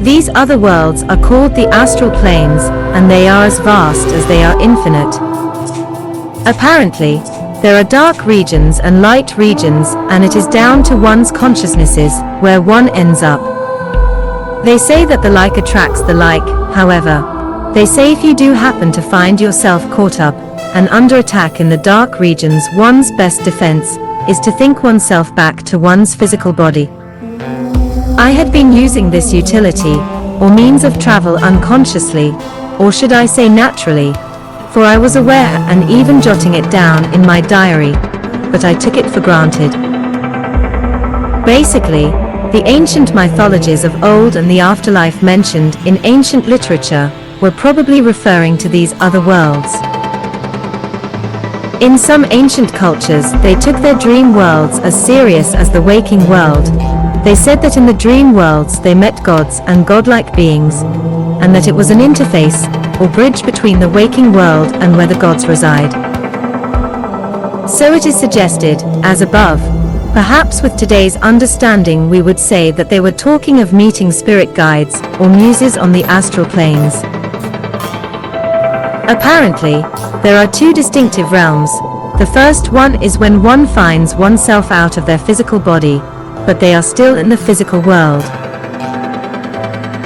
These other worlds are called the astral planes, and they are as vast as they are infinite. Apparently, there are dark regions and light regions, and it is down to one's consciousnesses where one ends up. They say that the like attracts the like. However, they say if you do happen to find yourself caught up and under attack in the dark regions, one's best defense is to think oneself back to one's physical body. I had been using this utility or means of travel unconsciously, or should I say naturally, for I was aware and even jotting it down in my diary, but I took it for granted. Basically, the ancient mythologies of old and the afterlife mentioned in ancient literature were probably referring to these other worlds. In some ancient cultures, they took their dream worlds as serious as the waking world. They said that in the dream worlds they met gods and godlike beings, and that it was an interface, or bridge between the waking world and where the gods reside. So it is suggested, as above, perhaps with today's understanding we would say that they were talking of meeting spirit guides, or muses on the astral planes. Apparently, there are two distinctive realms. The first one is when one finds oneself out of their physical body, but they are still in the physical world.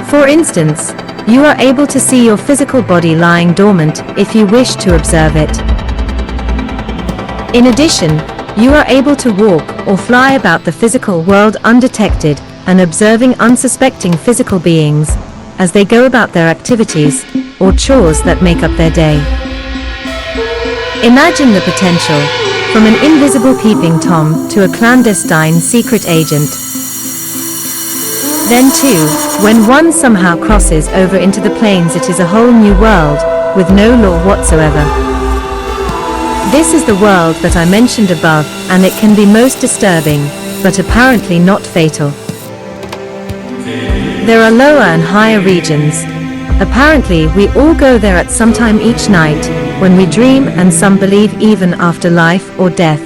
For instance, you are able to see your physical body lying dormant if you wish to observe it. In addition, you are able to walk or fly about the physical world undetected and observing unsuspecting physical beings as they go about their activities or chores that make up their day. Imagine the potential, from an invisible peeping Tom to a clandestine secret agent. Then too, when one somehow crosses over into the planes, it is a whole new world, with no law whatsoever. This is the world that I mentioned above, and it can be most disturbing, but apparently not fatal. There are lower and higher regions. Apparently we all go there at some time each night, when we dream, and some believe even after life or death.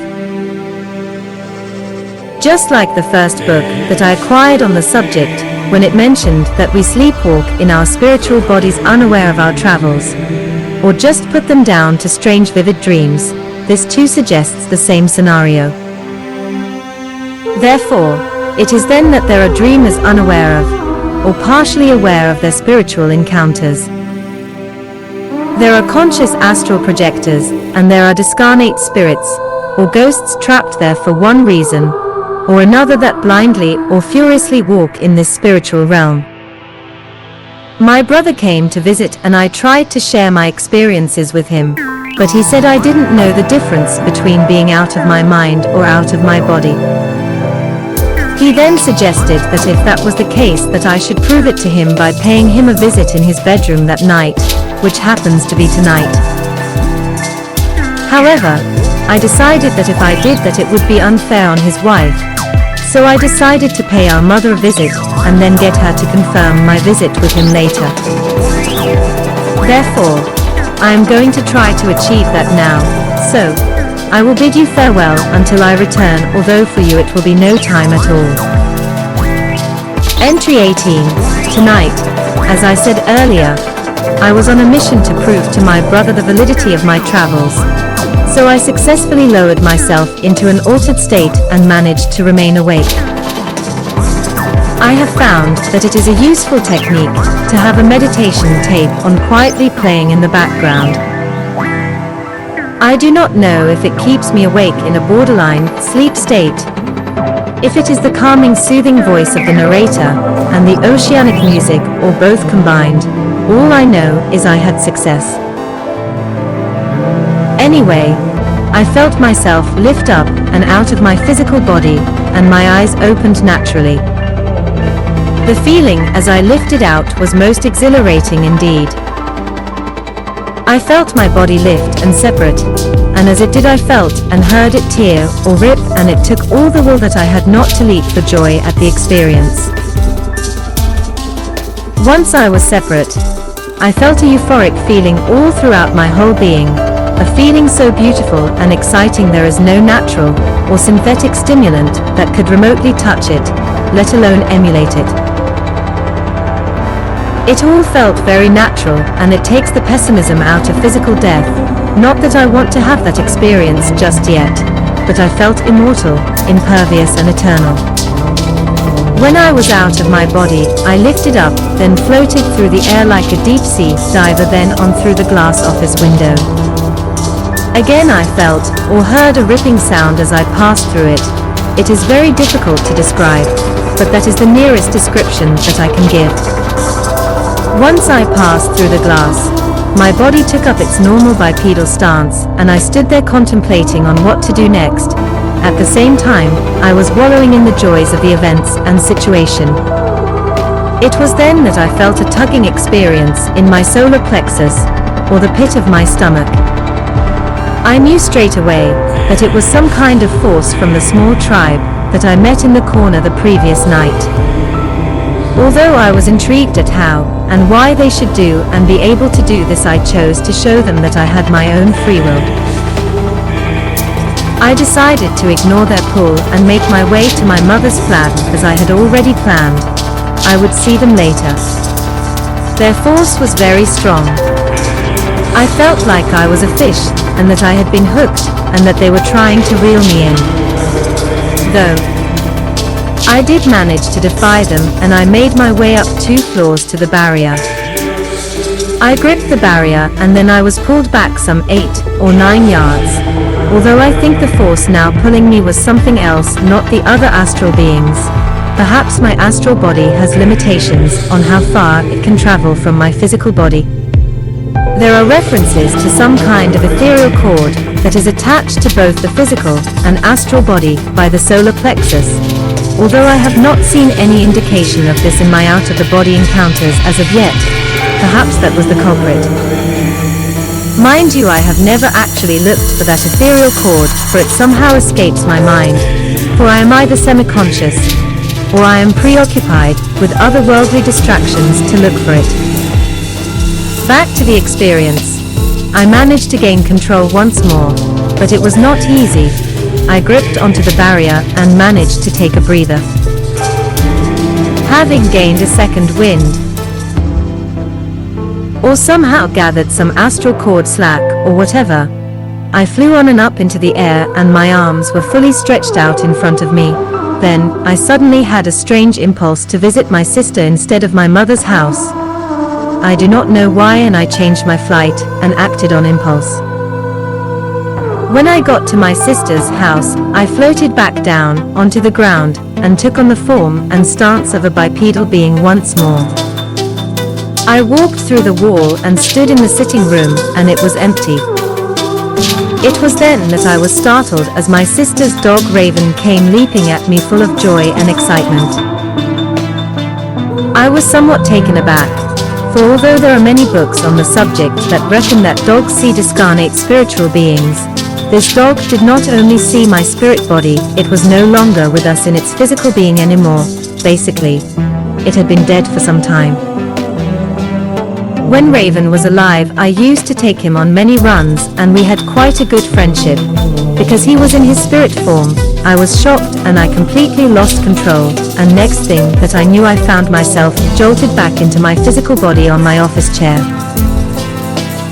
Just like the first book that I acquired on the subject, when it mentioned that we sleepwalk in our spiritual bodies unaware of our travels, or just put them down to strange vivid dreams, this too suggests the same scenario. Therefore, it is then that there are dreamers unaware of, or partially aware of their spiritual encounters. There are conscious astral projectors, and there are discarnate spirits, or ghosts trapped there for one reason or another that blindly or furiously walk in this spiritual realm. My brother came to visit and I tried to share my experiences with him, but he said I didn't know the difference between being out of my mind or out of my body. He then suggested that if that was the case, that I should prove it to him by paying him a visit in his bedroom that night, which happens to be tonight. However, I decided that if I did that it would be unfair on his wife, so I decided to pay our mother a visit and then get her to confirm my visit with him later. Therefore, I am going to try to achieve that now, so I will bid you farewell until I return, although for you it will be no time at all. Entry 18. Tonight, as I said earlier, I was on a mission to prove to my brother the validity of my travels, so I successfully lowered myself into an altered state and managed to remain awake. I have found that it is a useful technique to have a meditation tape on quietly playing in the background. I do not know if it keeps me awake in a borderline sleep state, if it is the calming, soothing voice of the narrator and the oceanic music, or both combined. All I know is I had success. Anyway, I felt myself lift up and out of my physical body, and my eyes opened naturally. The feeling as I lifted out was most exhilarating indeed. I felt my body lift and separate, and as it did I felt and heard it tear or rip, and it took all the will that I had not to leap for joy at the experience. Once I was separate, I felt a euphoric feeling all throughout my whole being, a feeling so beautiful and exciting there is no natural or synthetic stimulant that could remotely touch it, let alone emulate it. It all felt very natural, and it takes the pessimism out of physical death. Not that I want to have that experience just yet, but I felt immortal, impervious and eternal. When I was out of my body, I lifted up, then floated through the air like a deep-sea diver, then on through the glass office window. Again I felt, or heard a ripping sound as I passed through it. It is very difficult to describe, but that is the nearest description that I can give. Once I passed through the glass, My body took up its normal bipedal stance, and I stood there contemplating on what to do next. At the same time, I was wallowing in the joys of the events and situation. It was then that I felt a tugging experience in my solar plexus, or the pit of my stomach. I knew straight away that it was some kind of force from the small tribe that I met in the corner the previous night. Although I was intrigued at how and why they should do and be able to do this, I chose to show them that I had my own free will. I decided to ignore their pull and make my way to my mother's flat as I had already planned. I would see them later. Their force was very strong. I felt like I was a fish and that I had been hooked and that they were trying to reel me in. Though I did manage to defy them, and I made my way up 2 floors to the barrier. I gripped the barrier and then I was pulled back some 8 or 9 yards. Although I think the force now pulling me was something else, not the other astral beings. Perhaps my astral body has limitations on how far it can travel from my physical body. There are references to some kind of ethereal cord that is attached to both the physical and astral body by the solar plexus, although I have not seen any indication of this in my out-of-the-body encounters as of yet. Perhaps that was the culprit. Mind you, I have never actually looked for that ethereal cord, for it somehow escapes my mind, for I am either semi-conscious, or I am preoccupied with otherworldly distractions to look for it. Back to the experience. I managed to gain control once more, but it was not easy. I gripped onto the barrier and managed to take a breather. Having gained a second wind, or somehow gathered some astral cord slack or whatever, I flew on and up into the air, and my arms were fully stretched out in front of me. Then, I suddenly had a strange impulse to visit my sister instead of my mother's house. I do not know why, and I changed my flight and acted on impulse. When I got to my sister's house, I floated back down onto the ground and took on the form and stance of a bipedal being once more. I walked through the wall and stood in the sitting room, and it was empty. It was then that I was startled as my sister's dog Raven came leaping at me full of joy and excitement. I was somewhat taken aback, for although there are many books on the subject that reckon that dogs see discarnate spiritual beings, this dog did not only see my spirit body, it was no longer with us in its physical being anymore. Basically, it had been dead for some time. When Raven was alive, I used to take him on many runs, and we had quite a good friendship. Because he was in his spirit form, I was shocked and I completely lost control, and next thing that I knew, I found myself jolted back into my physical body on my office chair.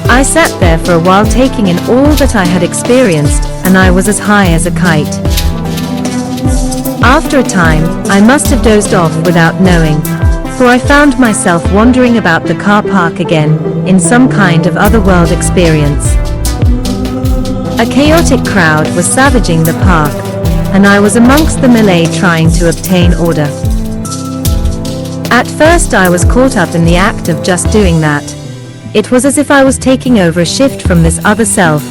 I sat there for a while taking in all that I had experienced, and I was as high as a kite. After a time, I must have dozed off without knowing, for I found myself wandering about the car park again, in some kind of otherworld experience. A chaotic crowd was savaging the park, and I was amongst the melee trying to obtain order. At first I was caught up in the act of just doing that. It was as if I was taking over a shift from this other self,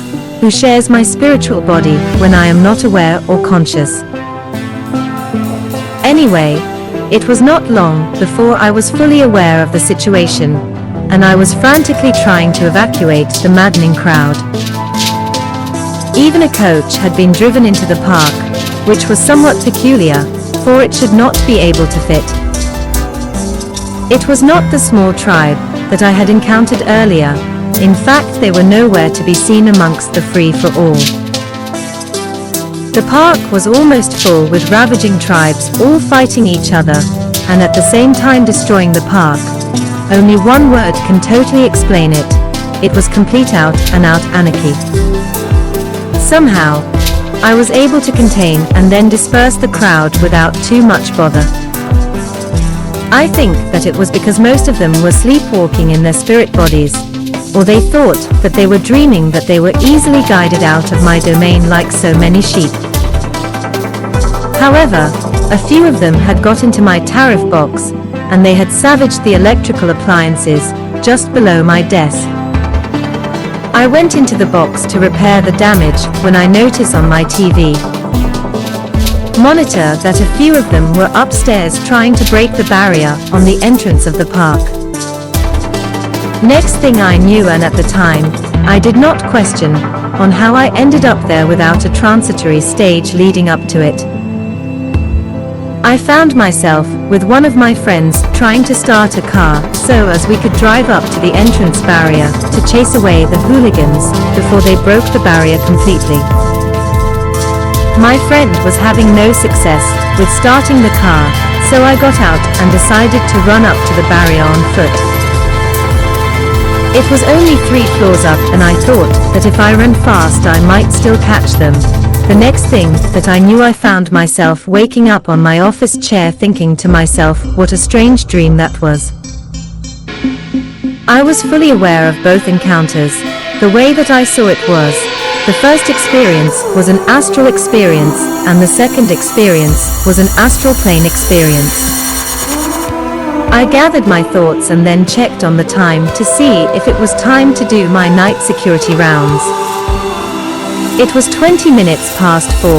who shares my spiritual body when I am not aware or conscious. Anyway, it was not long before I was fully aware of the situation, and I was frantically trying to evacuate the maddening crowd. Even a coach had been driven into the park, which was somewhat peculiar, for it should not be able to fit. It was not the small tribe that I had encountered earlier. In fact, they were nowhere to be seen amongst the free-for-all. The park was almost full with ravaging tribes, all fighting each other, and at the same time destroying the park. Only one word can totally explain it. It was complete out-and-out anarchy. Somehow, I was able to contain and then disperse the crowd without too much bother. I think that it was because most of them were sleepwalking in their spirit bodies, or they thought that they were dreaming that they were easily guided out of my domain like so many sheep. However, a few of them had got into my tariff box, and they had savaged the electrical appliances just below my desk. I went into the box to repair the damage when I noticed on my TV monitor that a few of them were upstairs trying to break the barrier on the entrance of the park. Next thing I knew, and at the time, I did not question on how I ended up there without a transitory stage leading up to it. I found myself with one of my friends trying to start a car so as we could drive up to the entrance barrier to chase away the hooligans before they broke the barrier completely. My friend was having no success with starting the car, so I got out and decided to run up to the barrier on foot. It was only 3 floors up, and I thought that if I ran fast I might still catch them. The next thing that I knew, I found myself waking up on my office chair thinking to myself, what a strange dream that was. I was fully aware of both encounters. The way that I saw it was, the first experience was an astral experience, and the second experience was an astral plane experience. I gathered my thoughts and then checked on the time to see if it was time to do my night security rounds. It was 20 minutes past 4,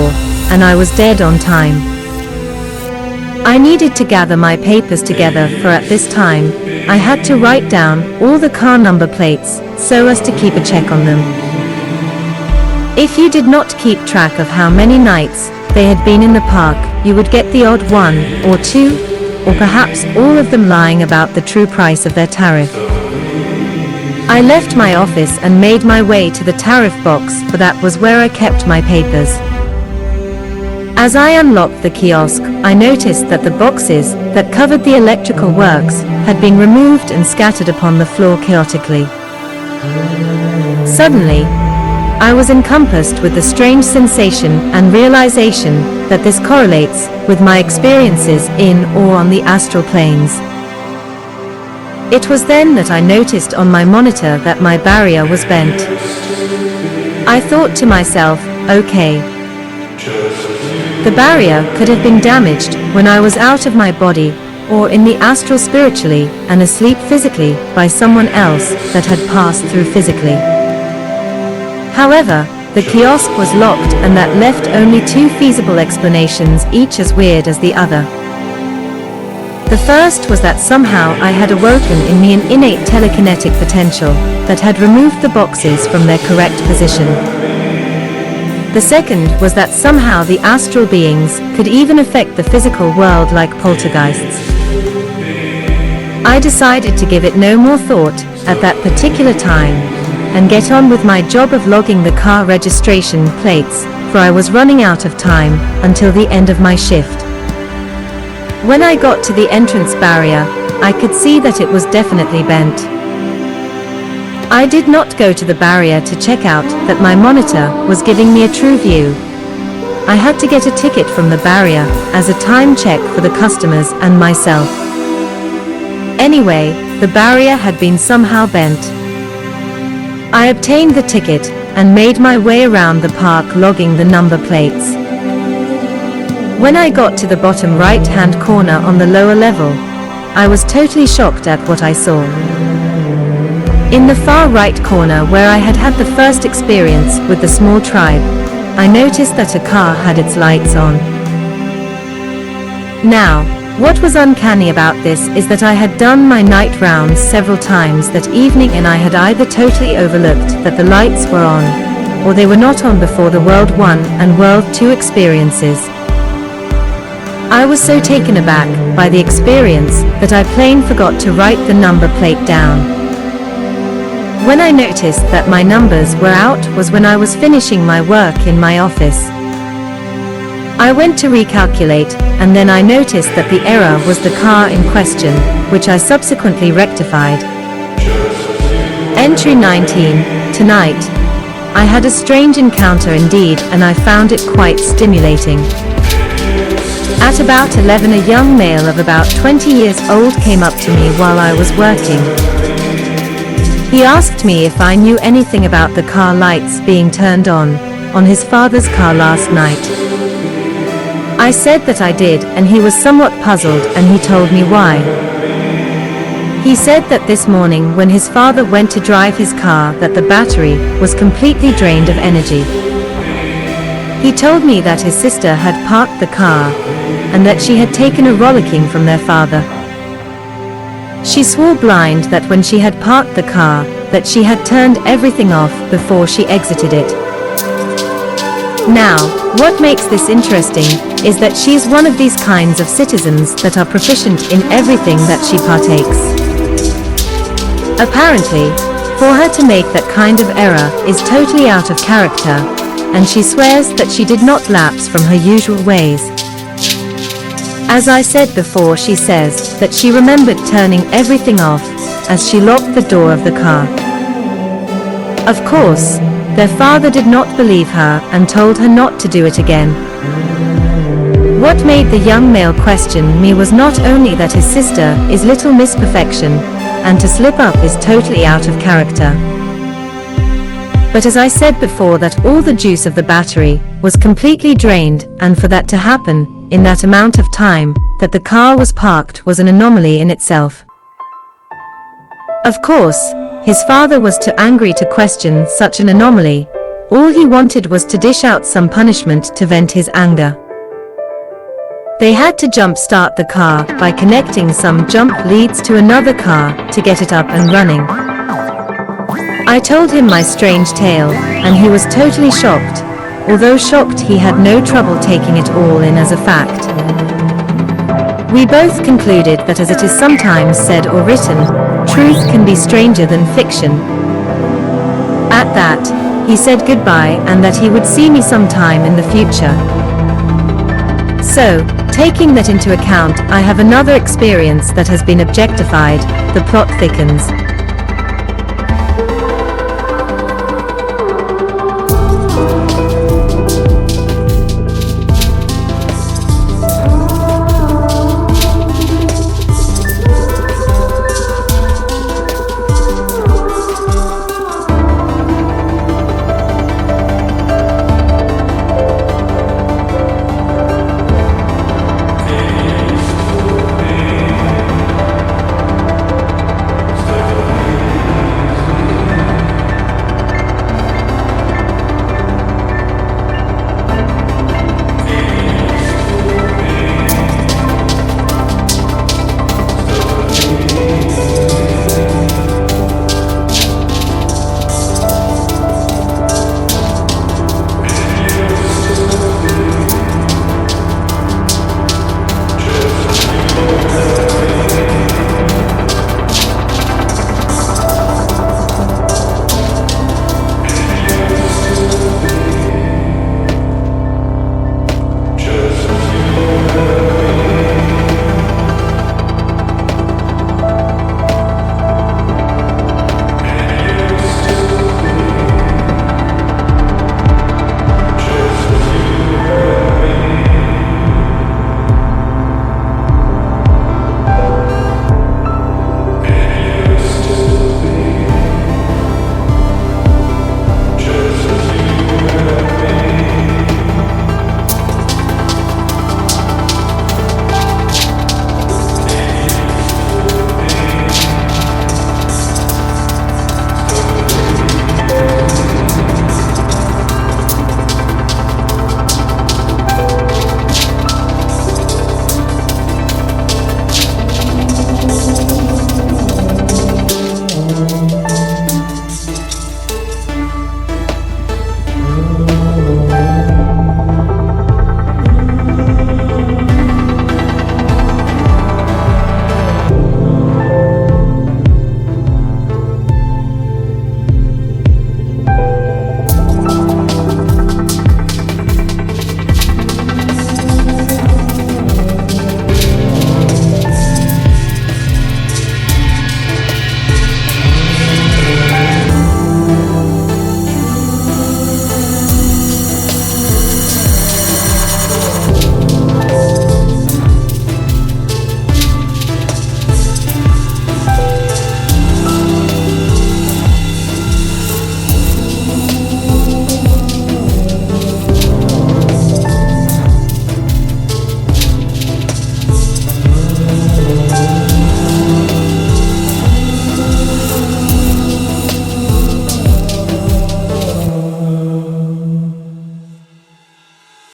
and I was dead on time. I needed to gather my papers together, for at this time, I had to write down all the car number plates so as to keep a check on them. If you did not keep track of how many nights they had been in the park, you would get the odd 1 or 2, or perhaps all of them lying about the true price of their tariff. I left my office and made my way to the tariff box, for that was where I kept my papers. As I unlocked the kiosk, I noticed that the boxes that covered the electrical works had been removed and scattered upon the floor chaotically. Suddenly, I was encompassed with the strange sensation and realization that this correlates with my experiences in or on the astral planes. It was then that I noticed on my monitor that my barrier was bent. I thought to myself, okay, the barrier could have been damaged when I was out of my body, or in the astral spiritually, and asleep physically by someone else that had passed through physically. However, the kiosk was locked, and that left only 2 feasible explanations, each as weird as the other. The first was that somehow I had awoken in me an innate telekinetic potential that had removed the boxes from their correct position. The second was that somehow the astral beings could even affect the physical world like poltergeists. I decided to give it no more thought at that particular time and get on with my job of logging the car registration plates, for I was running out of time until the end of my shift. When I got to the entrance barrier, I could see that it was definitely bent. I did not go to the barrier to check out that my monitor was giving me a true view. I had to get a ticket from the barrier as a time check for the customers and myself. Anyway, the barrier had been somehow bent. I obtained the ticket and made my way around the park logging the number plates. When I got to the bottom right-hand corner on the lower level, I was totally shocked at what I saw. In the far right corner where I had had the first experience with the small tribe, I noticed that a car had its lights on. Now, what was uncanny about this is that I had done my night rounds several times that evening, and I had either totally overlooked that the lights were on, or they were not on before the World 1 and World 2 experiences. I was so taken aback by the experience that I plain forgot to write the number plate down. When I noticed that my numbers were out was when I was finishing my work in my office. I went to recalculate, and then I noticed that the error was the car in question, which I subsequently rectified. Entry 19, tonight. I had a strange encounter indeed, and I found it quite stimulating. At about 11, a young male of about 20 years old came up to me while I was working. He asked me if I knew anything about the car lights being turned on his father's car last night. I said that I did, and he was somewhat puzzled, and he told me why. He said that this morning when his father went to drive his car that the battery was completely drained of energy. He told me that his sister had parked the car and that she had taken a rollicking from their father. She swore blind that when she had parked the car, that she had turned everything off before she exited it. Now, what makes this interesting is that she is one of these kinds of citizens that are proficient in everything that she partakes. Apparently, for her to make that kind of error is totally out of character, and she swears that she did not lapse from her usual ways. As I said before, she says that she remembered turning everything off as she locked the door of the car. Of course, their father did not believe her and told her not to do it again. What made the young male question me was not only that his sister is Little Miss Perfection, and to slip up is totally out of character, but as I said before, that all the juice of the battery was completely drained, and for that to happen in that amount of time that the car was parked was an anomaly in itself. Of course, his father was too angry to question such an anomaly. All he wanted was to dish out some punishment to vent his anger. They had to jump-start the car by connecting some jump leads to another car to get it up and running. I told him my strange tale, and he was totally shocked. Although shocked, he had no trouble taking it all in as a fact. We both concluded that as it is sometimes said or written, truth can be stranger than fiction. At that, he said goodbye and that he would see me sometime in the future. So, taking that into account, I have another experience that has been objectified. The plot thickens.